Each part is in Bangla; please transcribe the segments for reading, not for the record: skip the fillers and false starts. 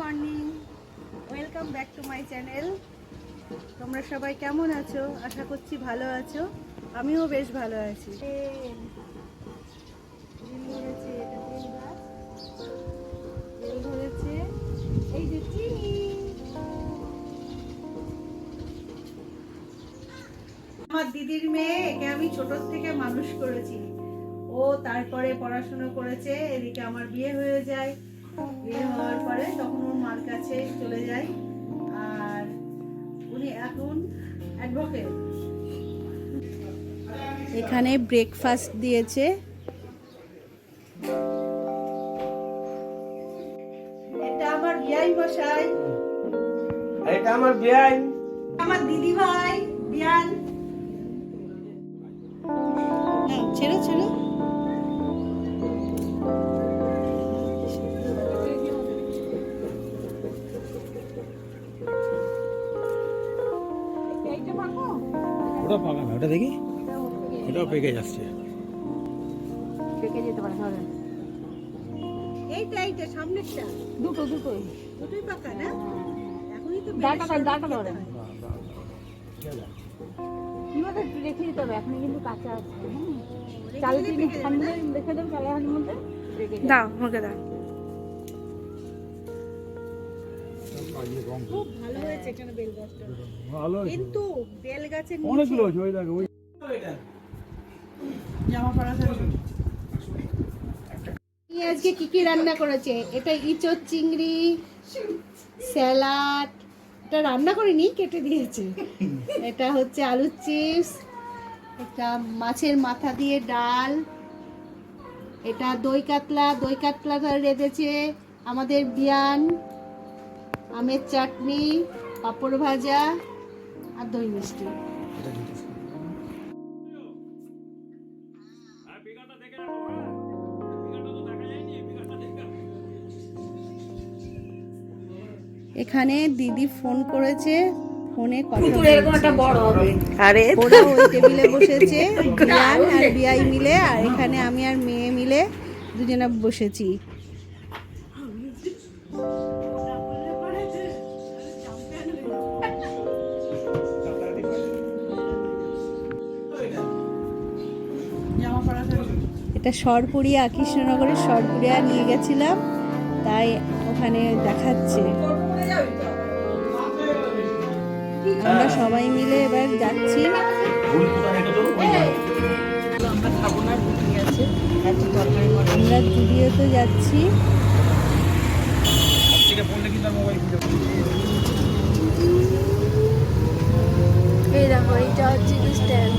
Morning, welcome back to my channel. তোমরা সবাই কেমন আছো? আশা করছি ভালো আছো। আমিও বেশ ভালো আছি। এই যে চিনি, আমার দিদির মেয়ে, একে আমি ছোট থেকে মানুষ করেছি। ও তারপরে পড়াশোনা করেছে, এদিকে আমার বিয়ে হয়ে যায়। বিয়ে হওয়ার পরে তখন ওর মার কাছে চলে যায়, আর উনি এখন অ্যাডভোকেট। এখানে ব্রেকফাস্ট দিয়েছে। এটা আমার বিয়াই মশাই, এটা আমার বিয়াই, আমার দিদি ভাই বিয়ান। ছেড়ে ছেড়ে ওটা পাকা না, ওটা দেখি, এটাও পেকে যাচ্ছে। পেকে যেতে পারে। ধরেন এইটা সামনেরটা, দুটোই পাকা না? এখনই তো ডাটা ধরেন। কিভাবে রেখে দিতে হবে? এখন কিন্তু কাঁচা আছে। চালের দিন ঠান্ডা রেখে দেবো, চালের মধ্যে দাও আমাকে দাও। খুব ভালো হয়েছে এখানে বেল গাছটা, ভালো কিন্তু বেল গাছের অনেকগুলো আছে। ওই দেখো, ওই জামা পরা থাকবে। আজকে কি কি রান্না করেছে? এটা ইঁচড় চিংড়ি, স্যালাড। এটা রান্না করিনি, কেটে দিয়েছে। এটা হচ্ছে আলুর চিপস, এটা মাছের মাথা দিয়ে ডাল, এটা দই কাতলা রেঁধেছে আমাদের বিয়ান, আমের চাটনি, পাঁপড় ভাজা আর দই মিষ্টি। এখানে দিদি ফোন করেছে, ফোনে কথা বলছে। আরে ওরা ওই টেবিলে বসেছে, বিয়ান আর বিয়াই মিলে, আর এখানে আমি আর মেয়ে মিলে দুজনে বসেছি। এটা সরপুরিয়া, কৃষ্ণনগরের সরপুরিয়া নিয়ে গেছিলাম, তাই ওখানে দেখাচ্ছে। আমরা সবাই মিলে এবার যাচ্ছি। আমরা জুডিওতে যাচ্ছি। এই দেখো, এইটা হচ্ছে স্ট্যান্ড।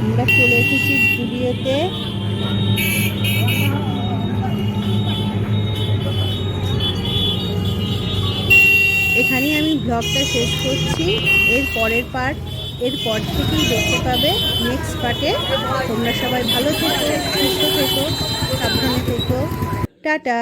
আমরা চলে এসেছি জুডিওতে। এখানেই আমি ব্লগটা শেষ করছি। এর পরের পার্ট এরপর থেকেই দেখতে পাবে নেক্সট পার্টে। তোমরা সবাই ভালো থেকো, সুস্থ থেকো, সাবধানে থেকো। টাটা।